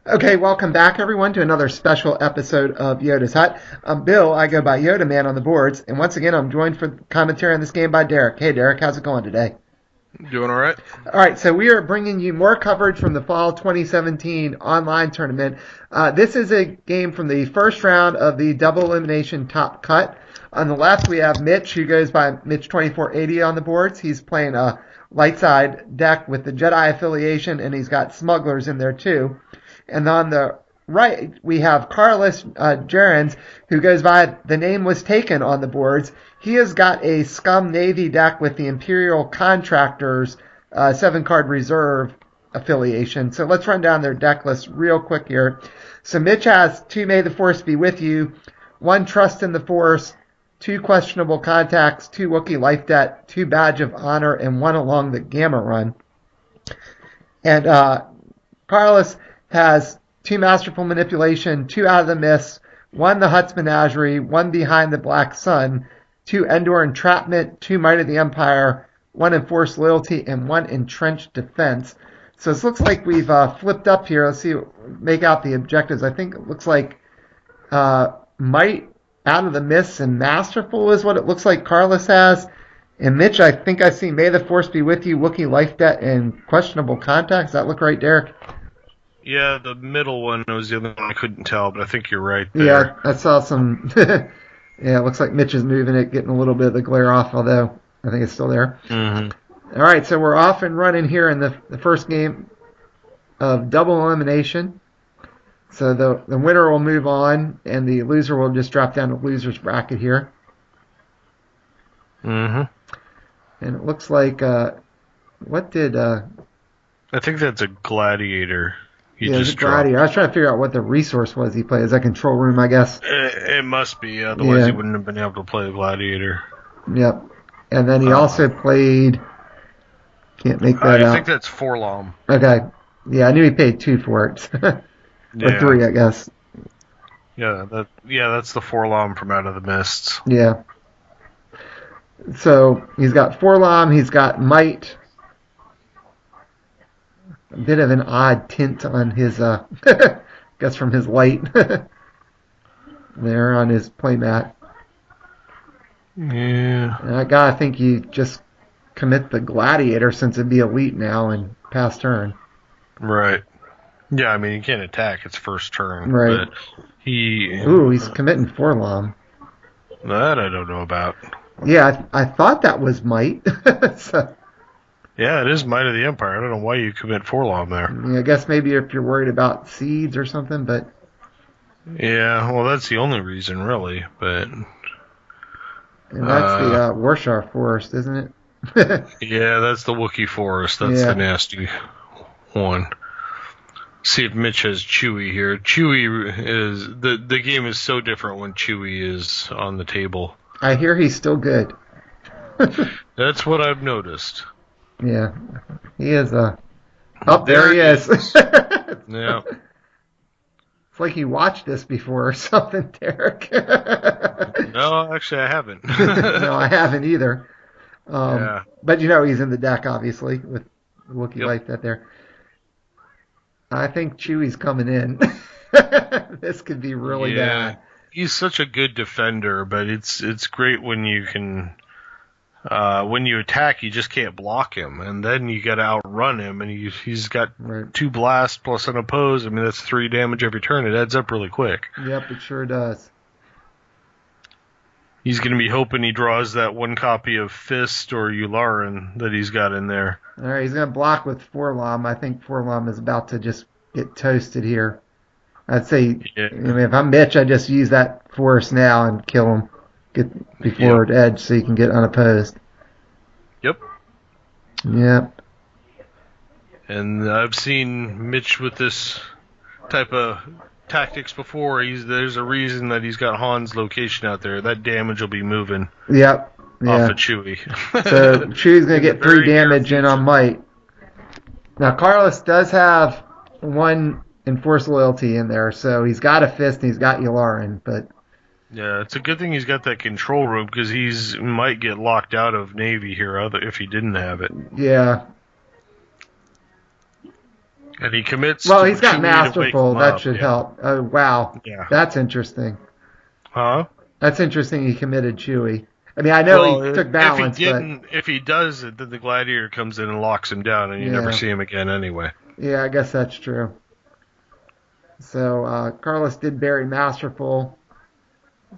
Okay, welcome back, everyone, to another special episode of Yoda's Hut. I'm Bill. I go by Yoda Man on the boards, and once again, I'm joined for commentary on this game by Derek. Hey, Derek, how's it going today? Doing all right. All right, so we are bringing you more coverage from the Fall 2017 Online Tournament. This is a game from the first round of the Double Elimination Top Cut. On the left, we have Mitch, who goes by Mitch2480 on the boards. He's playing a light side deck with the Jedi affiliation, and he's got Smugglers in there, too. And on the right, we have Karlis Gerens, who goes by TheNameWasTaken on the boards. He has got a Scum Navy deck with the Imperial Contractors 7-card reserve affiliation. So let's run down their deck list real quick here. So Mitch has 2 May the Force Be With You, 1 Trust in the Force, 2 Questionable Contacts, 2 Wookiee Life Debt, 2 Badge of Honor, and 1 Along the Gamma Run. And Karlis has 2 Masterful Manipulation, 2 Out of the Mist, 1 The Hutt's Menagerie, 1 Behind the Black Sun, 2 Endor Entrapment, 2 Might of the Empire, 1 Enforced Loyalty, and 1 Entrenched Defense. So it looks like we've flipped up here. Let's see, make out the objectives. I think it looks like Might, Out of the Mist, and Masterful is what it looks like Karlis has. And Mitch, I think I see May the Force Be With You, Wookiee Life Debt, and Questionable Contacts. Does that look right, Derek? Yeah, the middle one was the other one I couldn't tell, but I think you're right there. Yeah, I saw some. Yeah, it looks like Mitch is moving it, getting a little bit of the glare off, although I think it's still there. Mm-hmm. All right, so we're off and running here in the first game of double elimination. So the winner will move on, and the loser will just drop down to loser's bracket here. Mm-hmm. And it looks like, what did... I think that's a gladiator. Yeah, it's a gladiator. I was trying to figure out what the resource was he played. Is that control room, I guess? It must be, otherwise he wouldn't have been able to play a gladiator. Yep. And then he also played... Can't make that out. I think that's Forlom. Okay. Yeah, I knew he paid 2 for it. Or 3, I guess. Yeah, that's the Forlom from Out of the Mists. Yeah. So he's got Forlom, he's got Might. A bit of an odd tint on his, guess from his light there on his playmat. Yeah. And I gotta think you just commit the gladiator since it'd be elite now and pass turn. Right. Yeah, I mean, he can't attack. It's first turn. Right. But he's committing Forlom. That I don't know about. Yeah, I thought that was Might. So, yeah, it is Might of the Empire. I don't know why you commit Forlom there. Yeah, I guess maybe if you're worried about seeds or something, but... Yeah, well, that's the only reason, really, but... And that's the Warshar Forest, isn't it? Yeah, that's the Wookiee Forest. That's the nasty one. See if Mitch has Chewie here. Chewie is... The game is so different when Chewie is on the table. I hear he's still good. That's what I've noticed. Yeah, he is there he is. Yeah. It's like you watched this before or something, Derek. No, actually I haven't. No, I haven't either. Yeah. But you know he's in the deck, obviously, with Wookiee Life Debt there. I think Chewie's coming in. This could be really bad. He's such a good defender, but it's great when you can... when you attack, you just can't block him, and then you got to outrun him, and he's got 2 blasts plus an oppose. I mean, that's 3 damage every turn. It adds up really quick. Yep, it sure does. He's going to be hoping he draws that 1 copy of Fist or Yularen that he's got in there. All right, he's going to block with Forlom. I think Forlom is about to just get toasted here. I'd say, I mean, if I'm Mitch, I'd just use that force now and kill him. Get before edge so you can get unopposed. Yep. Yep. And I've seen Mitch with this type of tactics before. There's a reason that he's got Han's location out there. That damage will be moving. Yep. Off of Chewie. So Chewie's going to get 3 damage in on Might. Now Karlis does have 1 Enforced Loyalty in there, so he's got a Fist and he's got Yularen, but... Yeah, it's a good thing he's got that control room, because he might get locked out of Navy here if he didn't have it. Yeah. And he commits. Well, he's got Chewie to wake Masterful. him That up. should help. Oh, wow. Yeah. That's interesting. Huh? That's interesting. He committed Chewie. I mean, I know he took balance, if he does it, then the gladiator comes in and locks him down, and you never see him again anyway. Yeah, I guess that's true. So Karlis did bury Masterful,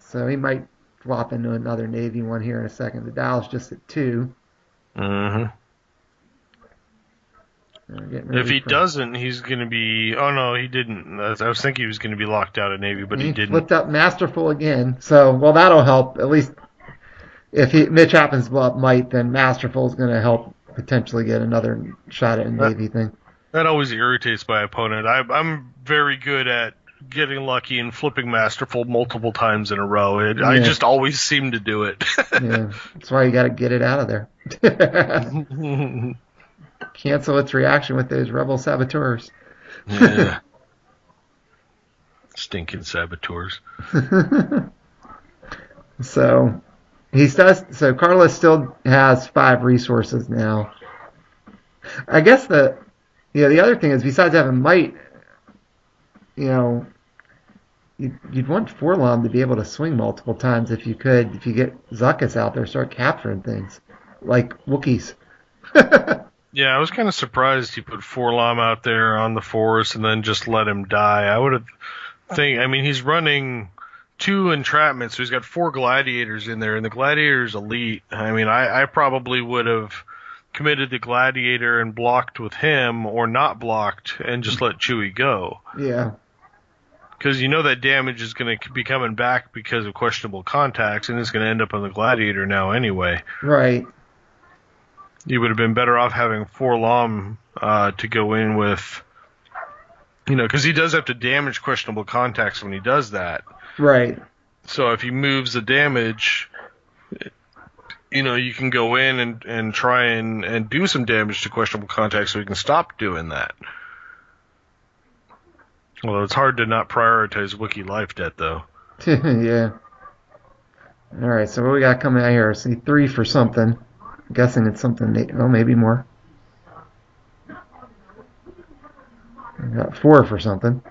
so he might flop into another Navy one here in a second. The dial's just at 2. Mm-hmm. If he doesn't, he's going to be... Oh, no, he didn't. I was thinking he was going to be locked out of Navy, but he didn't. Flipped up Masterful again. So, well, that'll help. At least if Mitch happens to blow up Might, then Masterful is going to help potentially get another shot at a Navy thing. That always irritates my opponent. I'm very good at getting lucky and flipping Masterful multiple times in a row. I just always seem to do it. Yeah, that's why you got to get it out of there. Cancel its reaction with those rebel saboteurs. Yeah. Stinking saboteurs. So Karlis still has 5 resources now. I guess the other thing is, besides having Might, you'd want Forlom to be able to swing multiple times if you could. If you get Zuckuss out there, start capturing things like Wookiees. Yeah, I was kind of surprised he put Forlom out there on the force and then just let him die. I would have he's running 2 entrapments, so he's got 4 gladiators in there, and the gladiator's elite. I mean, I probably would have committed the gladiator and blocked with him, or not blocked and just let Chewie go. Yeah. Because that damage is going to be coming back because of questionable contacts, and it's going to end up on the gladiator now anyway. Right. You would have been better off having Forlom to go in with, because he does have to damage questionable contacts when he does that. Right. So if he moves the damage, you can go in and try and do some damage to questionable contacts so he can stop doing that. Although it's hard to not prioritize Wookiee life debt, though. Yeah. All right, so what we got coming out here? See, 3 for something. I'm guessing it's something, maybe more. We got 4 for something.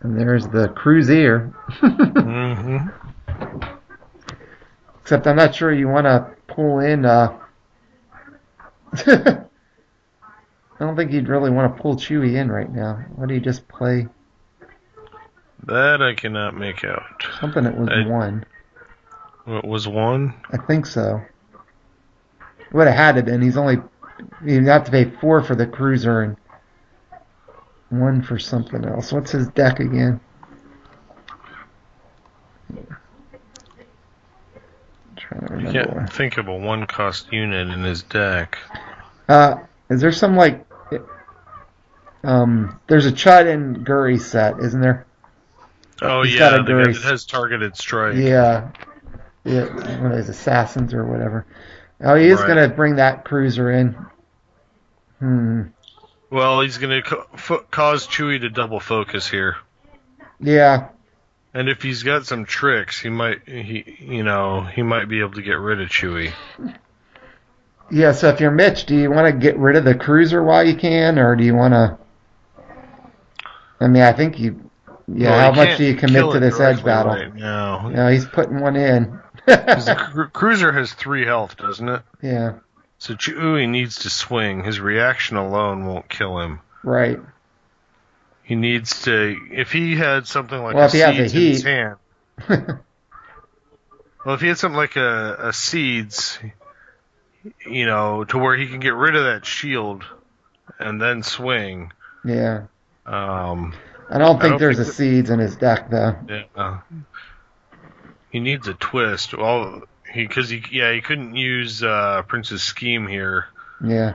And there's the Cruiser. Mm-hmm. Except I'm not sure you want to pull in... I don't think you'd really want to pull Chewie in right now. Why do you just play... That I cannot make out. Something that was 1. What was 1? I think so. It would have had to been. You'd have to pay 4 for the Cruiser and 1 for something else. What's his deck again? Trying to remember. I can't think of a 1-cost unit in his deck. Is there some there's a Chud and Guri set, isn't there? Oh, yeah, the guy that has targeted strike. Yeah. One of those assassins or whatever. Oh, he is going to bring that Cruiser in. Well, he's going to cause Chewie to double focus here. Yeah. And if he's got some tricks, he might be able to get rid of Chewie. Yeah, so if you're Mitch, do you want to get rid of the Cruiser while you can, or do you want to... I mean, I think you... Yeah, well, how much do you commit to this edge battle? Right now. No, he's putting 1 in. The Cruiser has 3 health, doesn't it? Yeah. So Chewie needs to swing. His reaction alone won't kill him. Right. He needs to... If he had something like a Seeds in his hand... Well, if he had something like a Seeds, to where he can get rid of that shield and then swing... Yeah. I don't think there's a Seeds in his deck, though. Yeah. He needs a twist. Well, he couldn't use Prince's Scheme here. Yeah.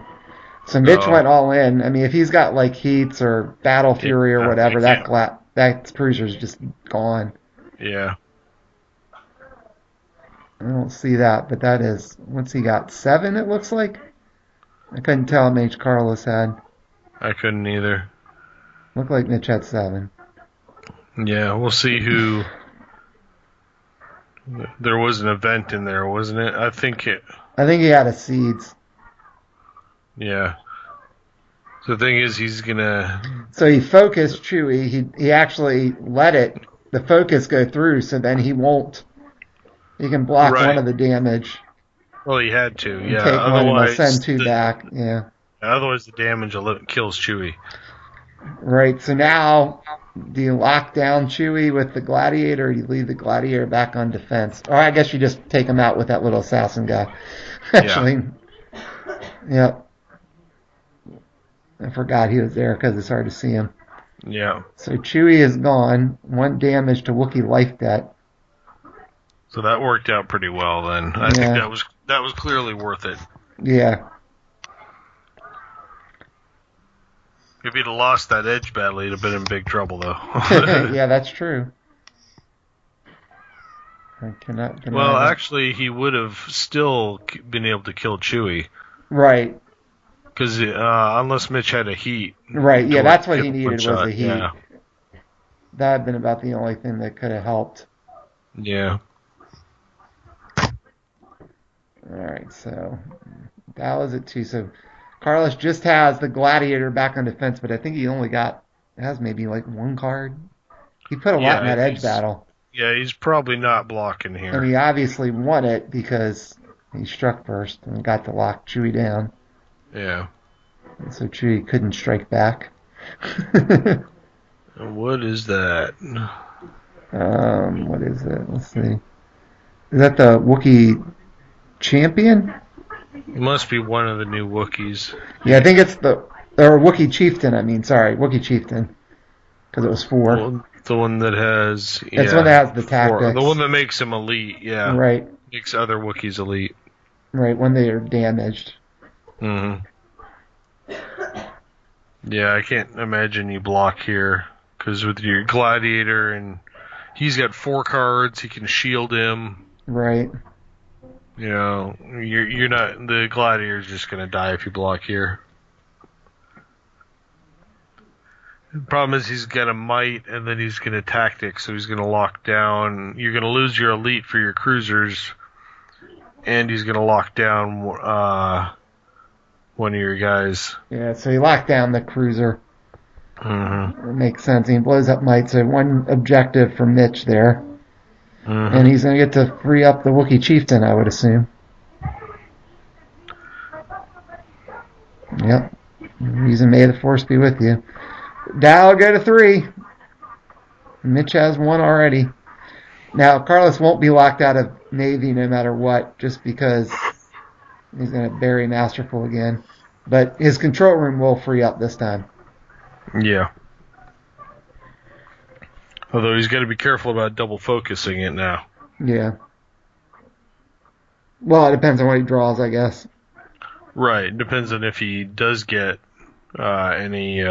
So Mitch went all in. I mean, if he's got Heats or Battle Fury or whatever, that Cruiser's just gone. Yeah. I don't see that, but that is... What's he got? 7, it looks like? I couldn't tell how many Karlis had. I couldn't either. Looked like Mitch had 7. Yeah, we'll see who... There was an event in there, wasn't it? I think it... I think he had a seeds. Yeah. So the thing is, he's gonna. So he focused Chewie. He actually let the focus go through, so then he won't. He can block one of the damage. Well, he had to. And Yeah. take one, and he'll Otherwise, send two back. Yeah. Otherwise, the damage kills Chewie. Right. So now, do you lock down Chewie with the Gladiator, or do you leave the Gladiator back on defense? Or I guess you just take him out with that little assassin guy. Actually, yep. I forgot he was there because it's hard to see him. Yeah. So Chewie is gone. 1 damage to Wookiee life debt. So that worked out pretty well then. I think that was clearly worth it. Yeah. If he'd have lost that edge battle, he'd have been in big trouble, though. Yeah, that's true. I cannot deny well, that. actually, he would have still been able to kill Chewie. Right. Because unless Mitch had a heat. Right, yeah, that's what he needed was a heat. Yeah. That had been about the only thing that could have helped. Yeah. Alright, so that was it too. So Karlis just has the Gladiator back on defense, but I think he only has maybe like 1 card. He put a lot in that edge battle. Yeah, he's probably not blocking here. And he obviously won it because he struck first and got to lock Chewie down. Yeah. And so Chewie couldn't strike back. What is that? What is it? Let's see. Is that the Wookiee champion? It must be one of the new Wookiees. Yeah, I think it's or Wookiee chieftain, Wookiee chieftain. Because it was 4. The one that has... It's the one that has the tactics. The one that makes him elite, yeah. Right. Makes other Wookiees elite. Right, when they are damaged. Mm-hmm. Yeah, I can't imagine you block here. Because with your Gladiator, and he's got 4 cards, he can shield him. Right. You know, you're not... The Gladiator's just going to die if you block here. The problem is he's got a might, and then he's going to tactic, so he's going to lock down. You're going to lose your elite for your cruisers, and he's going to lock down one of your guys. Yeah, so he locked down the cruiser. Mm-hmm. It makes sense. He blows up might, so 1 objective for Mitch there. Mm-hmm. And he's going to get to free up the Wookiee chieftain, I would assume. Yep. Reason may the force be with you. Dow go to 3. Mitch has 1 already. Now, Karlis won't be locked out of Navy no matter what, just because he's going to bury Masterful again. But his control room will free up this time. Yeah. Although he's got to be careful about double focusing it now. Yeah. Well, it depends on what he draws, I guess. Right. It depends on if he does get any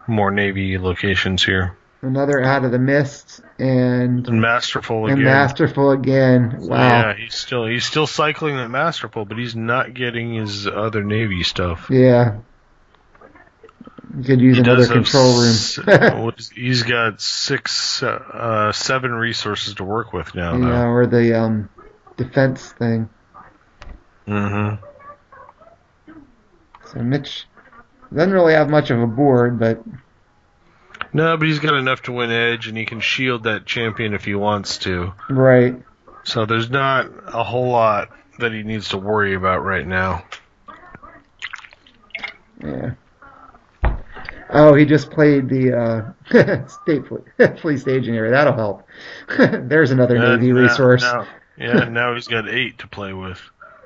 more Navy locations here. Another Out of the Mist and Masterful again. And Masterful again. Wow. Yeah, he's still cycling that Masterful, but he's not getting his other Navy stuff. Yeah. You could use another control room. He's got 7 resources to work with now. Yeah, or the defense thing. Mm-hmm. So Mitch doesn't really have much of a board, but... No, but he's got enough to win edge, and he can shield that champion if he wants to. Right. So there's not a whole lot that he needs to worry about right now. Yeah. Oh, he just played the state fleet staging area. That'll help. There's another Navy resource. Now he's got 8 to play with.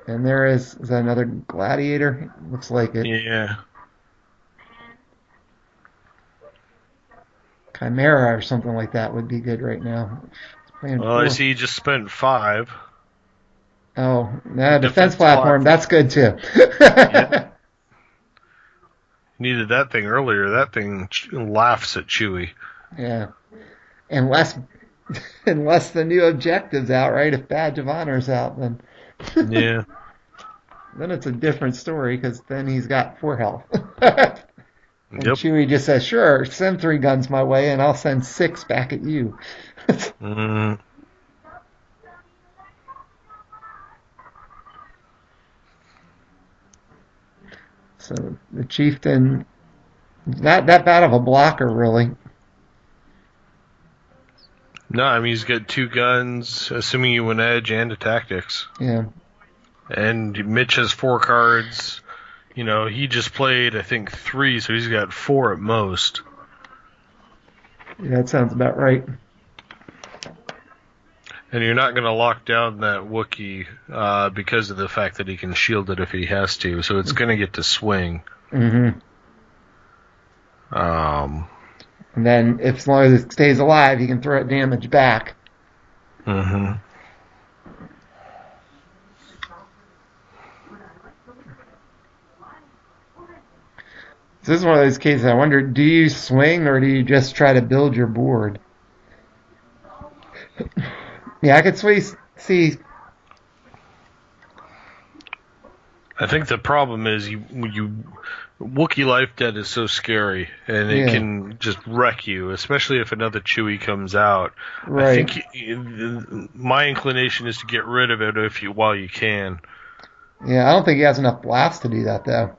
And there is that another Gladiator? Looks like it. Yeah. Chimera or something like that would be good right now. Well, I see he just spent 5. Oh, defense platform. That's good too. Yeah. Needed that thing earlier. That thing laughs at Chewie. Yeah. Unless the new objective's out, right? If Badge of Honor's out, then... Yeah. Then it's a different story, because then he's got 4 health. And Yep. Chewie just says, sure, send 3 guns my way, and I'll send 6 back at you. So the chieftain, not that bad of a blocker, really. No, I mean, he's got 2 guns, assuming you win edge, and a tactics. Yeah. And Mitch has 4 cards. You know, he just played, I think, 3, so he's got 4 at most. Yeah, that sounds about right. And you're not going to lock down that Wookiee because of the fact that he can shield it if he has to, so it's going to get to swing. Mm-hmm. And then, if as long as it stays alive, he can throw it damage back. Mm-hmm. This is one of those cases I wonder, do you swing or do you just try to build your board? Yeah, I could see. I think the problem is Wookiee Life Debt is so scary, and it can just wreck you, especially if another Chewie comes out. Right. I think my inclination is to get rid of it while you can. Yeah, I don't think he has enough blast to do that, though.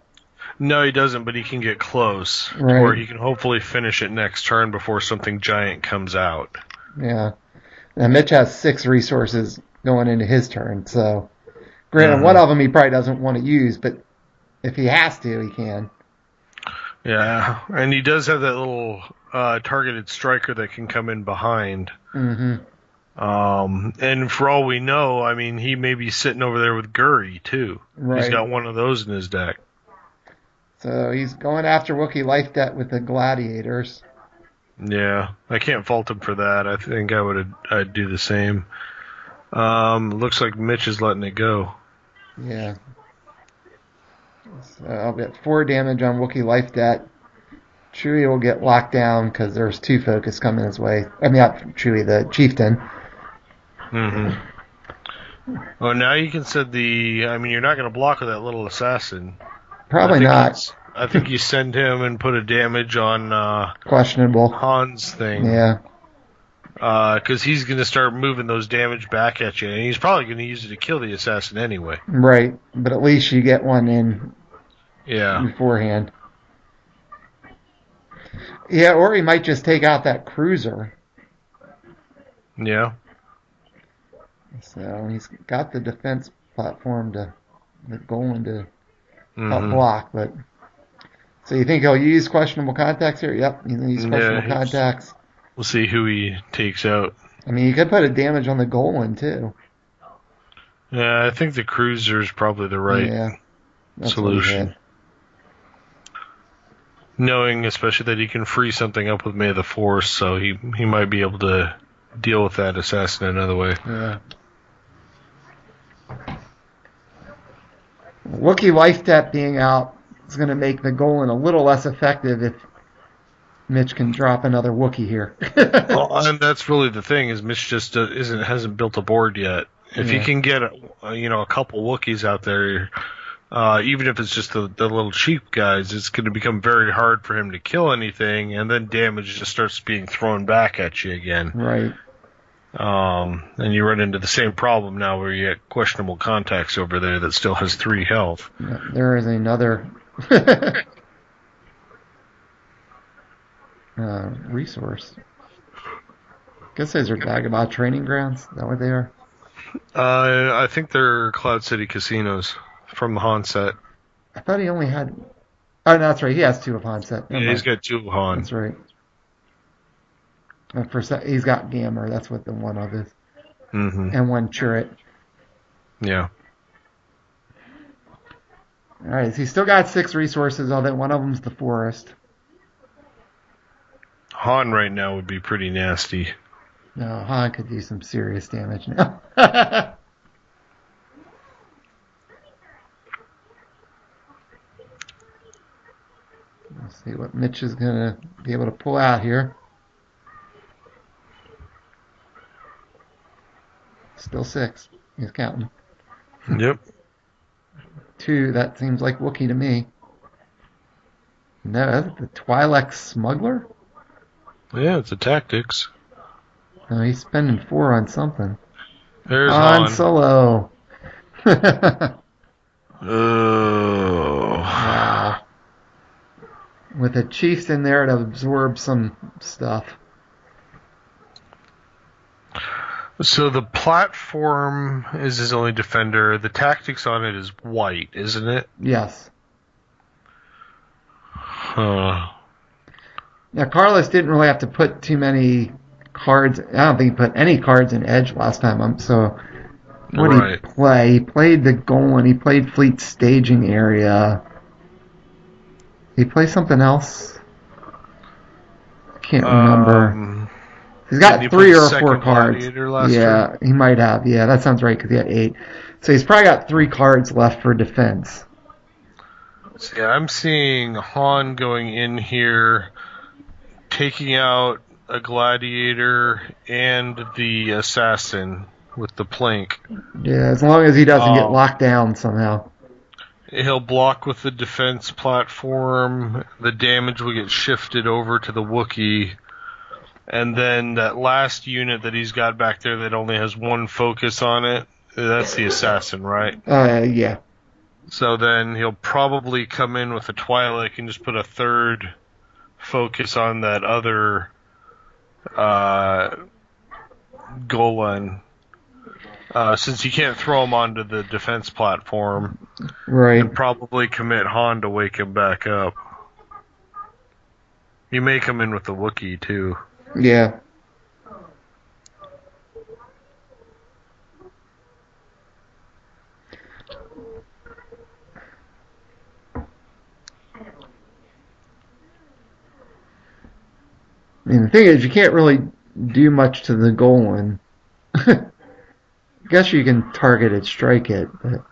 No, he doesn't, but he can get close. Right. Or he can hopefully finish it next turn before something giant comes out. Yeah. Now, Mitch has 6 resources going into his turn, so... Granted, one of them he probably doesn't want to use, but if he has to, he can. Yeah, and he does have that little targeted striker that can come in behind. Mm-hmm. And for all we know, I mean, he may be sitting over there with Guri, too. Right. He's got one of those in his deck. So he's going after Wookiee Life Debt with the Gladiators. Yeah, I can't fault him for that. I think I'd do the same. Looks like Mitch is letting it go. Yeah. So I'll get 4 damage on Wookiee Life Debt. Chewie will get locked down because there's 2 focus coming his way. I mean, not Chewie, the chieftain. Mm-hmm. Well, now you can set I mean, you're not going to block with that little assassin. Probably not. I think you send him and put a damage on questionable Han's thing. Yeah. Because he's going to start moving those damage back at you, and he's probably going to use it to kill the assassin anyway. Right, but at least you get one in beforehand. Yeah, or he might just take out that cruiser. Yeah. So he's got the defense platform going to help block, but... So you think he'll use questionable contacts here? Yep, he's going to use questionable contacts. We'll see who he takes out. I mean, you could put a damage on the Golan, too. Yeah, I think the cruiser is probably the right solution. Knowing especially that he can free something up with May of the Force, so he might be able to deal with that assassin another way. Yeah. Wookiee Life Debt being out is going to make the Golan a little less effective if Mitch can drop another Wookiee here. Well, and that's really the thing is Mitch just hasn't built a board yet. If he can get a couple Wookiees out there, even if it's just the little cheap guys, it's going to become very hard for him to kill anything, and then damage just starts being thrown back at you again. Right. And you run into the same problem now where you get questionable contacts over there that still has 3 health. Yeah, there is another resource. Guess those are Dagobah training grounds. Is that what they are? I think they're Cloud City casinos from the Han set. I thought he only had... Oh, no, that's right. He has 2 of Han set. Yeah, he's got 2 of Han. That's right. He's got Gamma. That's what the one of is. Mm-hmm. And 1 Chirrut. Yeah. All right. So he's still got 6 resources, although one of them's the forest. Han right now would be pretty nasty. No, Han could do some serious damage now. Let's see what Mitch is going to be able to pull out here. Still 6. He's counting. Yep. 2, that seems like Wookiee to me. No, that's the Twi'lek Smuggler? Yeah, it's a tactics. No, he's spending 4 on something. There's Han. Solo. Oh. Wow. With a Chiefs in there to absorb some stuff. So the platform is his only defender. The tactics on it is white, isn't it? Yes. Huh. Now, Karlis didn't really have to put too many cards. I don't think he put any cards in Edge last time. So, what did he play? He played the Golan. He played Fleet Staging Area. Did he play something else? I can't remember. He's got 3 or 4 cards. Yeah, he might have. Yeah, that sounds right because he had 8. So he's probably got 3 cards left for defense. So yeah, I'm seeing Han going in here, taking out a gladiator and the assassin with the plank. Yeah, as long as he doesn't get locked down somehow. He'll block with the defense platform. The damage will get shifted over to the Wookiee. And then that last unit that he's got back there that only has 1 focus on it, that's the assassin, right? Yeah. So then he'll probably come in with a Twi'lek and just put a 3rd focus on that other Golan. Since you can't throw him onto the defense platform. Right. And probably commit Han to wake him back up. You may come in with the Wookiee, too. Yeah. I mean, the thing is, you can't really do much to the Golan. I guess you can target it, strike it, but...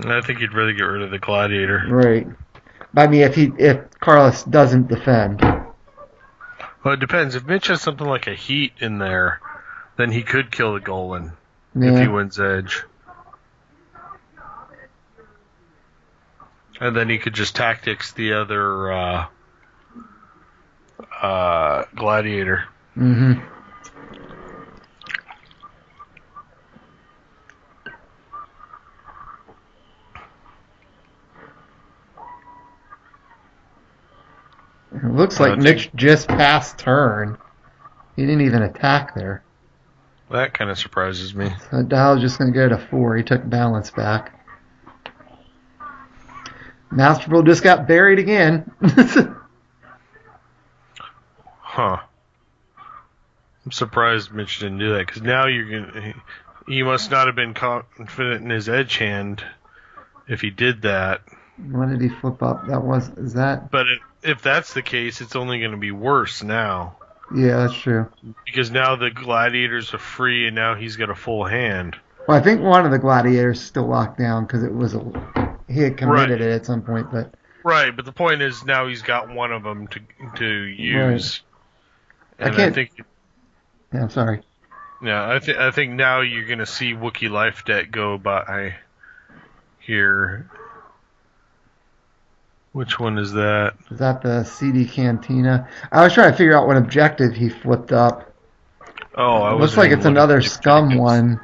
I think you'd rather get rid of the gladiator. Right. But, I mean, if Karlis doesn't defend... Well, it depends. If Mitch has something like a heat in there, then he could kill the Golan if he wins Edge. And then he could just tactics the other gladiator. Mm-hmm. It looks like Mitch just passed turn. He didn't even attack there. That kind of surprises me. So Dial's just going to go to 4. He took balance back. Masterful just got buried again. Huh. I'm surprised Mitch didn't do that, because now he must not have been confident in his edge hand if he did that. What did he flip up? Is that? But if that's the case, it's only going to be worse now. Yeah, that's true. Because now the gladiators are free, and now he's got a full hand. Well, I think one of the gladiators is still locked down because he had committed it at some point, but. Right, but the point is now he's got one of them to use. Right. And I think. Yeah, I'm sorry. Yeah, I think now you're going to see Wookiee Life Debt go by here. Which one is that? Is that the CD Cantina? I was trying to figure out what objective he flipped up. Oh, it looks like it's another Scum one.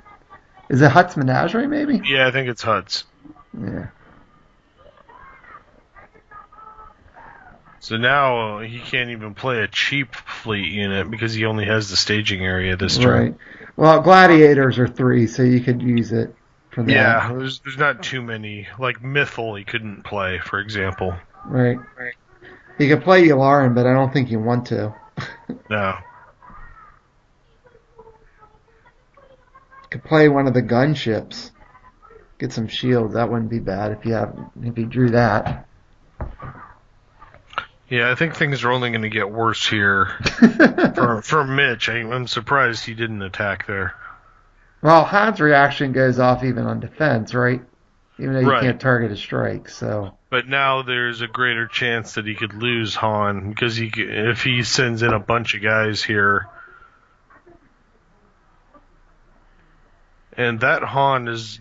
Is it Hutt's Menagerie, maybe? Yeah, I think it's Hutt's. Yeah. So now he can't even play a cheap fleet unit because he only has the staging area this turn. Right. Well, gladiators are 3, so you could use it. Yeah, there's not too many. Like Mythal, he couldn't play, for example. Right. He could play Yularen, but I don't think you want to. No. Could play one of the gunships. Get some shields. That wouldn't be bad if you drew that. Yeah, I think things are only going to get worse here for Mitch. I'm surprised he didn't attack there. Well, Han's reaction goes off even on defense, right? Even though you can't target a strike, so. But now there's a greater chance that he could lose Han because if he sends in a bunch of guys here, and that Han is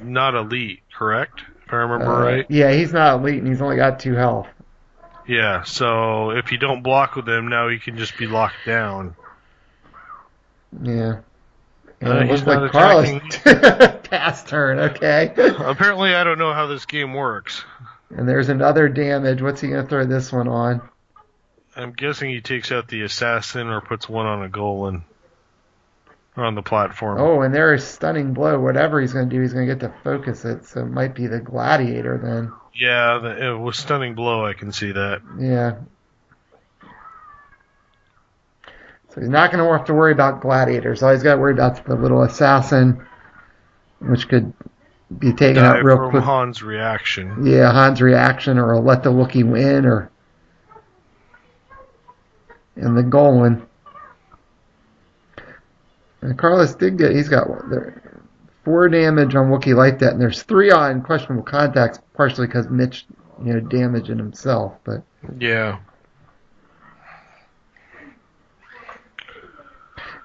not elite, correct? If I remember right. Yeah, he's not elite, and he's only got 2 health. Yeah, so if you don't block with him, now he can just be locked down. Yeah. It looks like Karlis passed turn, okay. Apparently, I don't know how this game works. And there's another damage. What's he going to throw this one on? I'm guessing he takes out the assassin or puts one on a golem on the platform. Oh, and there's stunning blow. Whatever he's going to do, he's going to get to focus it. So it might be the gladiator then. Yeah, with stunning blow, I can see that. Yeah. So he's not going to have to worry about gladiators. All he's got to worry about is the little assassin, which could be taken out real quick. Han's reaction. Yeah, Han's reaction, or let the Wookiee win, or and the golem. And Karlis did he's got 4 damage on Wookiee Life Debt, and there's 3 on questionable contacts, partially because Mitch, damaging himself. But yeah,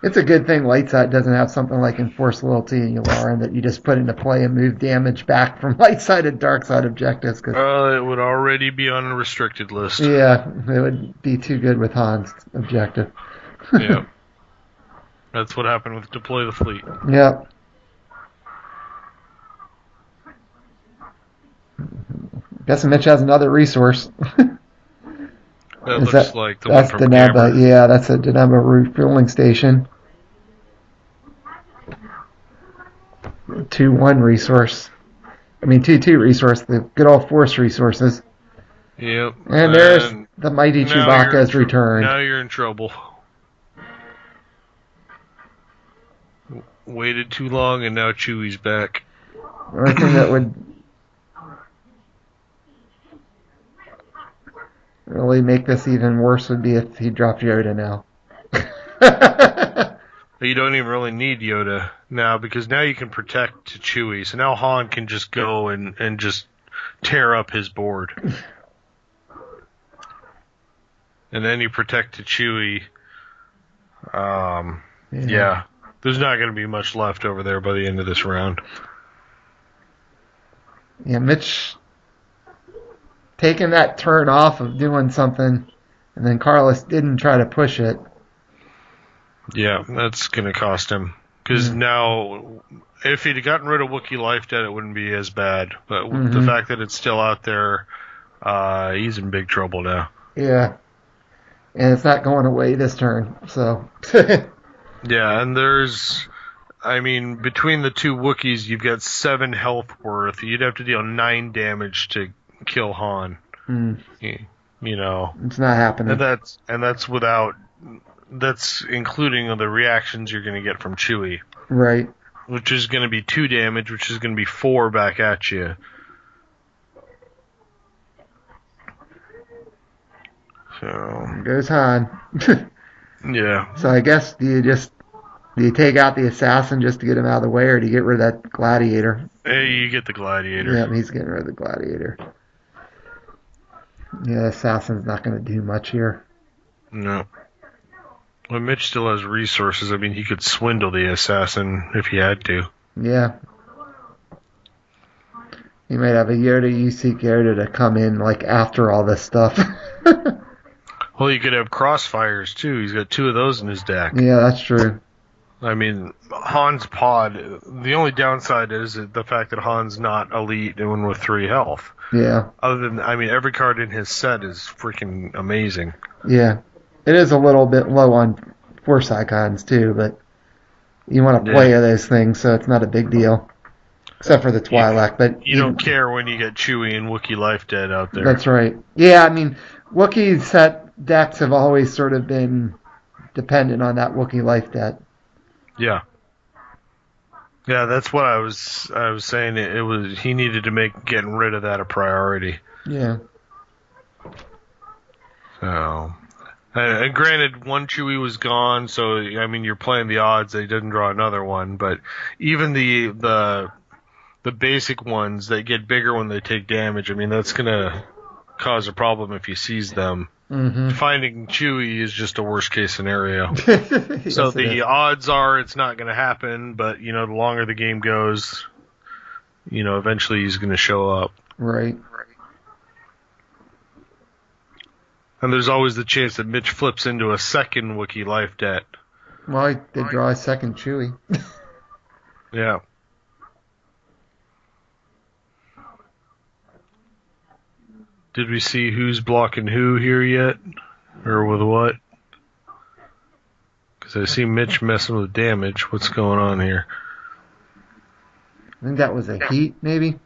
it's a good thing Lightside doesn't have something like Enforced Loyalty and Yularen that you just put into play and move damage back from light side and dark side objectives. It would already be on a restricted list. Yeah, it would be too good with Han's objective. Yeah. That's what happened with Deploy the Fleet. Yep. Guess Mitch has another resource. That looks like the one from Deneba. Yeah, that's a Deneba refueling station. 2-1 resource. I mean, 2-2 resource. The good old Force resources. Yep. And there's the mighty Chewbacca's return. Now you're in trouble. Waited too long, and now Chewie's back. The only thing that would really make this even worse would be if he dropped Yoda now. You don't even really need Yoda now, because now you can protect Chewie. So now Han can just go and just tear up his board. And then you protect Chewie. Yeah. There's not going to be much left over there by the end of this round. Yeah, Mitch taking that turn off of doing something, and then Karlis didn't try to push it. Yeah, that's going to cost him. Because now, if he'd gotten rid of Wookiee Life Debt, it wouldn't be as bad. But with the fact that it's still out there, he's in big trouble now. Yeah. And it's not going away this turn, so... Yeah, and between the 2 Wookiees, you've got 7 health worth. You'd have to deal 9 damage to kill Han. It's not happening. And that's including the reactions you're going to get from Chewie. Right. Which is going to be 2 damage, which is going to be 4 back at you. So goes Han. Yeah. So I guess do you take out the assassin just to get him out of the way, or do you get rid of that gladiator? Hey, you get the gladiator. Yeah, he's getting rid of the gladiator. Yeah, assassin's not going to do much here. No. Well, Mitch still has resources. I mean, he could swindle the assassin if he had to. Yeah. He might have a Yoda, you seek Yoda to come in after all this stuff. Well, you could have crossfires too. He's got 2 of those in his deck. Yeah, that's true. I mean, Han's pod, the only downside is the fact that Han's not elite and with 3 health. Yeah. Other than, every card in his set is freaking amazing. Yeah. It is a little bit low on Force icons too, but you want to play those things, so it's not a big deal. Except for the Twi'lek. But you don't care when you get Chewie and Wookiee Life Dead out there. That's right. Yeah, Wookiee set decks have always sort of been dependent on that Wookiee Life Debt. Yeah. Yeah, that's what I was saying. It was he needed to make getting rid of that a priority. Yeah. So, and granted, one Chewie was gone, so you're playing the odds that he didn't draw another one. But even the basic ones that get bigger when they take damage, that's gonna cause a problem if you seize them. Mm-hmm. Finding Chewie is just a worst case scenario. Yes, so the odds are it's not going to happen, but the longer the game goes, eventually he's going to show up. Right. And there's always the chance that Mitch flips into a second Wookiee Life Debt. Well, they draw a second Chewie. Yeah. Did we see who's blocking who here yet? Or with what? Because I see Mitch messing with damage. What's going on here? I think that was a heat, maybe?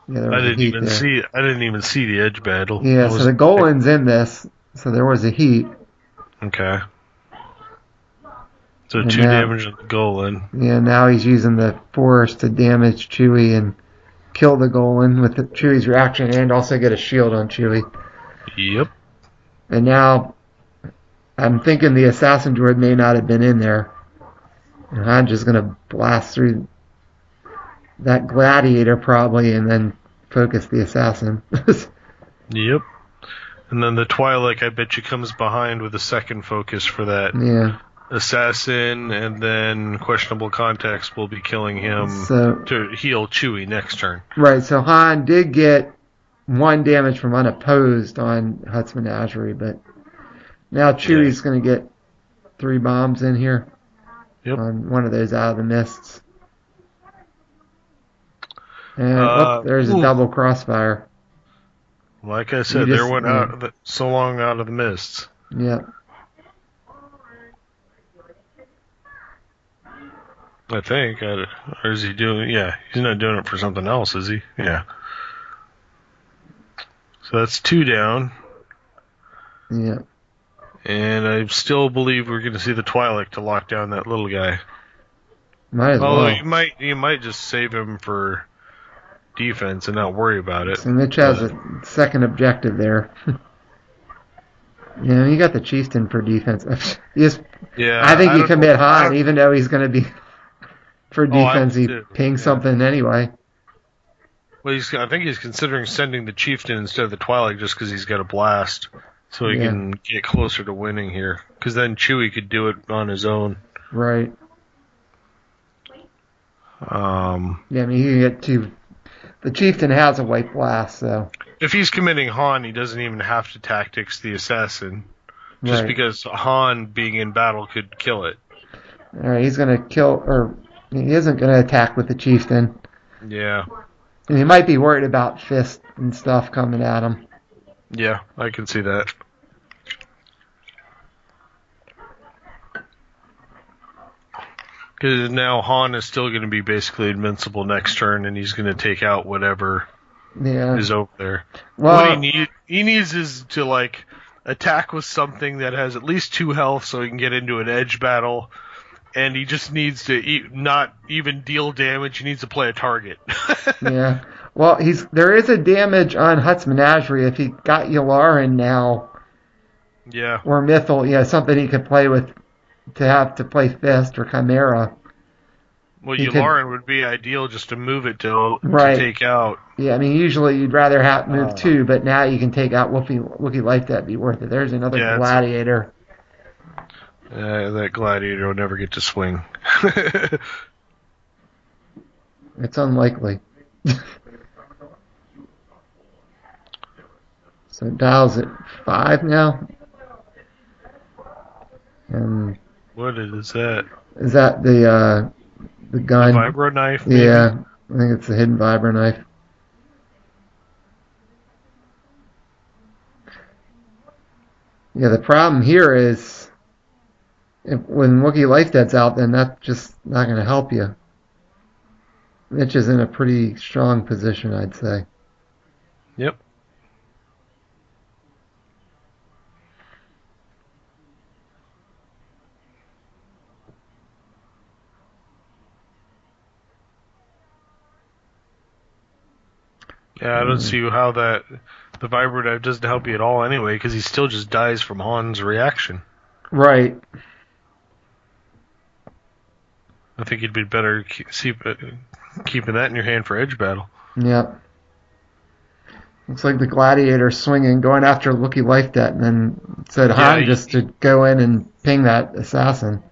Yeah, there was I a heat there. I didn't even see the edge battle. Yeah, so the Golan's in this, so there was a heat. Okay. So And 2 damage on the Golan. Yeah, now he's using the Force to damage Chewie and kill the Golan with Chewie's reaction and also get a shield on Chewie. Yep. And now I'm thinking the assassin droid may not have been in there. And I'm just going to blast through that gladiator probably and then focus the assassin. Yep. And then the Twi'lek, I bet you, comes behind with a second focus for that. Yeah. Assassin, and then questionable contacts will be killing him to heal Chewie next turn. Right, so Han did get 1 damage from unopposed on Hutt's Menagerie, but now Chewie's going to get 3 bombs in here. Yep. On one of those out of the mists. And there's a double crossfire. Like I said, there went out so long out of the mists. Yep. I think. Or is he doing... Yeah, he's not doing it for something else, is he? Yeah. So that's 2 down. Yeah. And I still believe we're going to see the Twi'lek to lock down that little guy. Might as Although well. you might just save him for defense and not worry about it. So Mitch has a second objective there. Yeah, you got the Chieftain for defense. I think you commit Han, even though he's going to be... For defense, he pings something anyway. Well, I think he's considering sending the Chieftain instead of the Twi'lek just because he's got a blast, so he can get closer to winning here. Because then Chewie could do it on his own. Right. Yeah, I mean, he can get 2. The Chieftain has a white blast, so... If he's committing Han, he doesn't even have to tactics the assassin. Just because Han being in battle could kill it. Alright, he's going to kill... Or he isn't going to attack with the Chieftain. Yeah. And he might be worried about fist and stuff coming at him. Yeah, I can see that. Because now Han is still going to be basically invincible next turn, and he's going to take out whatever is over there. Well, what he needs is to attack with something that has at least 2 health, so he can get into an edge battle. And he just needs to not even deal damage. He needs to play a target. Yeah. Well, there is a damage on Hutt's Menagerie if he got Yularen now. Yeah. Or Mythal, something he could play with to have to play Fist or Chimera. Well, Yularen would be ideal just to move it to take out. Yeah, I mean, usually you'd rather have move 2, but now you can take out Wookiee Life. That'd be worth it. There's another Gladiator. That Gladiator will never get to swing. It's unlikely. So Dial's at 5 now. And what is that? Is that the gun? The vibro knife? Maybe? Yeah, I think it's the hidden vibro knife. Yeah, the problem here is when Wookiee Life Dead's out, then that's just not going to help you. Mitch is in a pretty strong position, I'd say. Yep. Yeah, I don't see how the vibro knife doesn't help you at all anyway, because he still just dies from Han's reaction. Right. I think you'd be better keeping that in your hand for edge battle. Yep. Looks like the Gladiator swinging, going after Wookiee Life Debt, and then said Han just to go in and ping that assassin.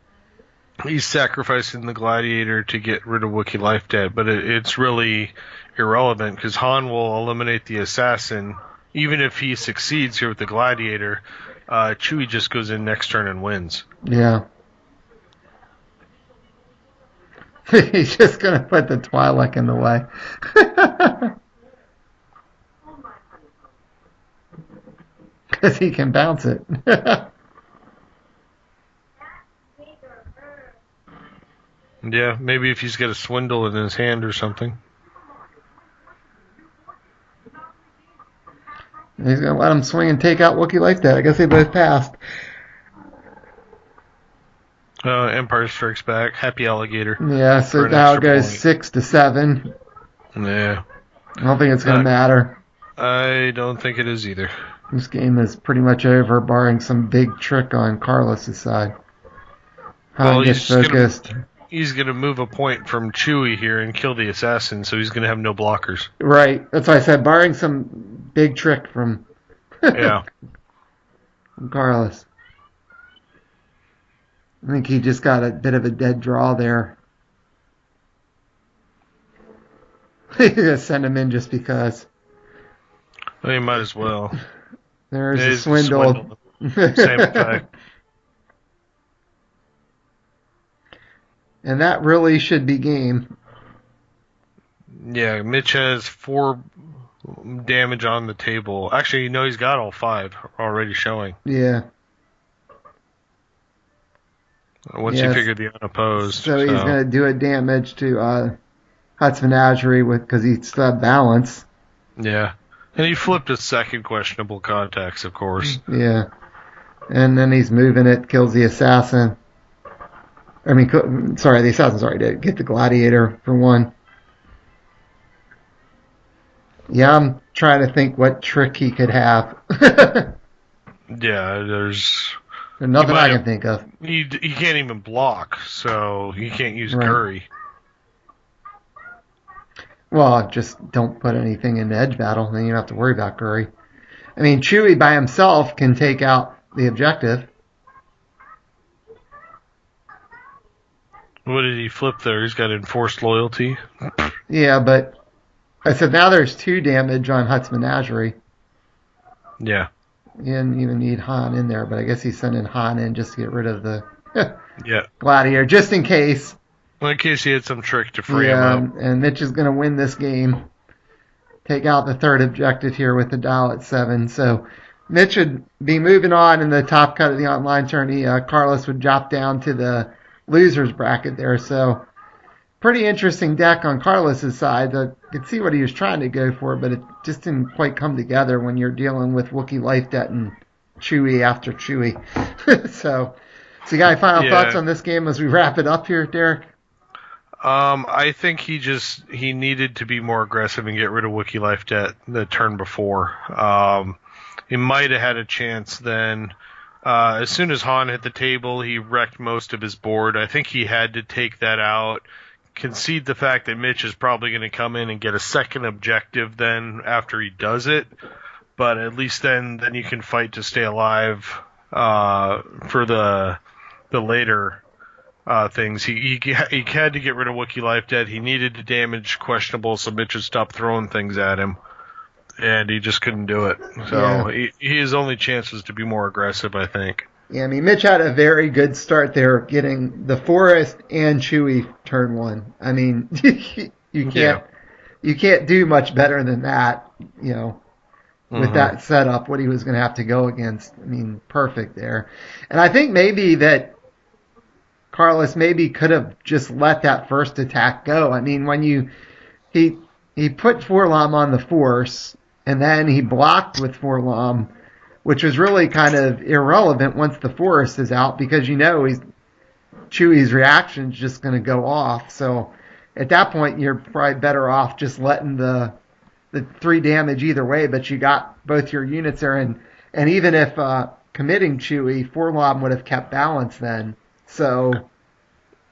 He's sacrificing the Gladiator to get rid of Wookiee Life Debt, but it's really irrelevant because Han will eliminate the assassin. Even if he succeeds here with the Gladiator, Chewie just goes in next turn and wins. Yeah. He's just going to put the Twi'lek in the way. because he can bounce it. Yeah, maybe if he's got a swindle in his hand or something. He's going to let him swing and take out Wookiee Life Debt. I guess they both passed. Empire Strikes Back. Happy Alligator. Yeah, so now it goes 6-7. Yeah. I don't think it's going to matter. I don't think it is either. This game is pretty much over, barring some big trick on Karlis' side. Han gets focused. He's going to move a point from Chewie here and kill the assassin, so he's going to have no blockers. Right. That's why I said barring some big trick from yeah. from Karlis. I think he just got a bit of a dead draw there. He's going to send him in just because. Well, he might as well. There's a swindle. Same effect. And that really should be game. Yeah, Mitch has 4 damage on the table. Actually, no, he's got all 5 already showing. Yeah. Once you figure the unopposed. So he's going to do a damage to Hutt's Menagerie because he still had balance. Yeah. And he flipped his second questionable contacts, of course. Yeah. And then he's moving it, kills the assassin. I mean, sorry, the assassin's already dead. Get the gladiator for 1. Yeah, I'm trying to think what trick he could have. Yeah, there's nothing I can think of. He can't even block, so he can't use Curry. Well, just don't put anything in the edge battle, then you don't have to worry about Curry. I mean, Chewie by himself can take out the objective. What did he flip there? He's got enforced loyalty. Yeah, but I said now there's 2 damage on Hutt's Menagerie. Yeah. You didn't even need Han in there, but I guess he's sending Han in just to get rid of the gladiator, just in case. Well, in case he had some trick to free him up. And Mitch is going to win this game. Take out the 3rd objective here with the dial at 7. So Mitch would be moving on in the top cut of the online tourney. Karlis would drop down to the losers bracket there. So pretty interesting deck on Karlis' side. I could see what he was trying to go for, but it just didn't quite come together when you're dealing with Wookiee Life Debt and Chewie after Chewie. So you got any final thoughts on this game as we wrap it up here, Derek? I think he needed to be more aggressive and get rid of Wookiee Life Debt the turn before. He might have had a chance then. As soon as Han hit the table, he wrecked most of his board. I think he had to take that out, concede the fact that Mitch is probably going to come in and get a second objective then after he does it. But at least then you can fight to stay alive for the later things. He had to get rid of Wookiee Life Debt. He needed to damage questionable so Mitch would stop throwing things at him. And he just couldn't do it. So his only chance was to be more aggressive, I think. Yeah, I mean, Mitch had a very good start there, getting the Forest and Chewie turn 1. I mean, you can't do much better than that, with that setup, what he was going to have to go against. I mean, perfect there. And I think maybe that Karlis could have just let that first attack go. I mean, when he put Forlom on the Force, and then he blocked with Forlom, which was really kind of irrelevant once the Forest is out, because Chewie's reaction is just going to go off. So at that point, you're probably better off just letting the 3 damage either way, but you got both your units there. And even if committing Chewie, Forlom would have kept balance then. So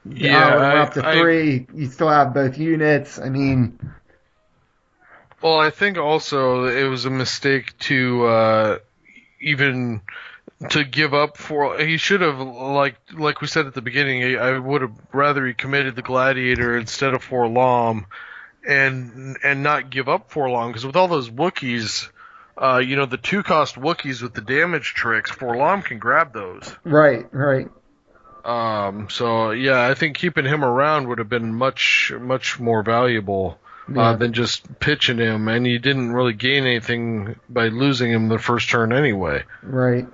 we're up to 3. You still have both units. I mean... Well, I think also it was a mistake to even to give up for. He should have, like we said at the beginning, I would have rather he committed the Gladiator instead of Forlom, and not give up Forlom, because with all those Wookiees, the 2-cost Wookiees with the damage tricks, Forlom can grab those. Right. So yeah, I think keeping him around would have been much more valuable. than just pitching him, and you didn't really gain anything by losing him the first turn anyway. Right.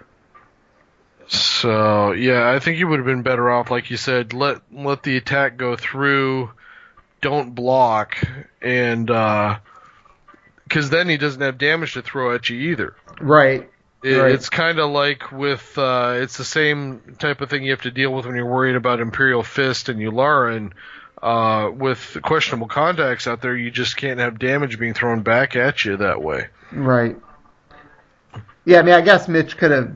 So, yeah, I think you would have been better off, like you said, let the attack go through, don't block, and because then he doesn't have damage to throw at you either. Right. It's kind of like with it's the same type of thing you have to deal with when you're worried about Imperial Fist and Yularen. With questionable contacts out there, you just can't have damage being thrown back at you that way. Right. Yeah, I mean, I guess Mitch could have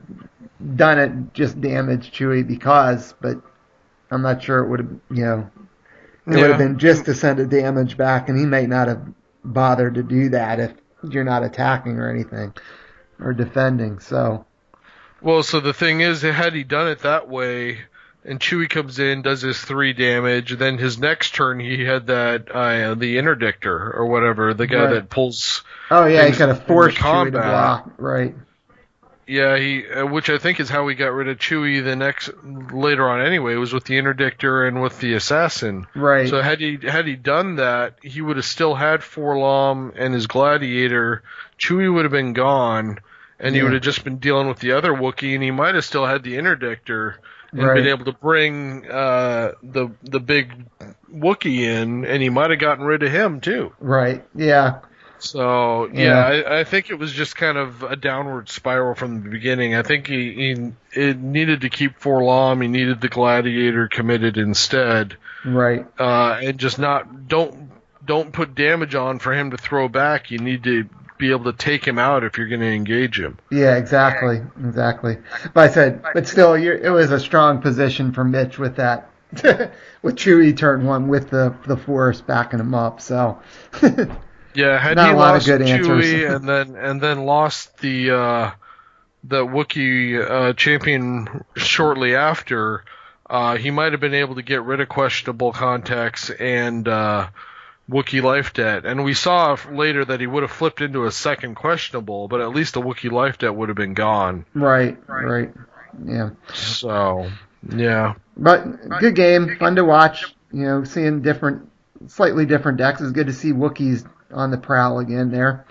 done it, just damage Chewie but I'm not sure it would have, it would have been just to send a damage back, and he may not have bothered to do that if you're not attacking or anything, or defending, so. Well, so the thing is, had he done it that way, and Chewie comes in, does his 3 damage, then his next turn he had that, the interdictor, or whatever, the guy that pulls... Oh, yeah, he kind of forced Chewie to block, right. Yeah, which I think is how we got rid of Chewie later on anyway, was with the interdictor and with the assassin. Right. So had he done that, he would have still had Forlom and his gladiator. Chewie would have been gone, and he would have just been dealing with the other Wookiee, and he might have still had the interdictor and been able to bring the big Wookiee in, and he might have gotten rid of him too. Right. Yeah. So, I think it was just kind of a downward spiral from the beginning. I think he needed to keep Forlom. He needed the Gladiator committed instead. Right. And just don't put damage on for him to throw back. You need to be able to take him out if you're going to engage him. Yeah, exactly. But still, it was a strong position for Mitch with that. With Chewie turn 1 with the Force backing him up, so... Yeah, had he lost Chewie and then lost the Wookiee champion shortly after, he might have been able to get rid of questionable contacts and Wookiee life debt. And we saw later that he would have flipped into a second questionable, but at least the Wookiee life debt would have been gone. Right. Yeah. So, yeah. But good game, fun to watch. Seeing slightly different decks. It's good to see Wookiees on the prowl again there.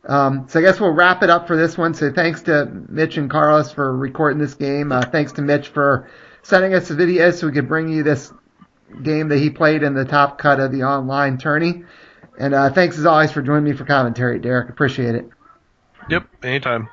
So I guess we'll wrap it up for this one. So thanks to Mitch and Karlis for recording this game. Thanks to Mitch for sending us the video so we could bring you this game that he played in the top cut of the online tourney. And thanks as always for joining me for commentary, Derek. Appreciate it. Yep, anytime.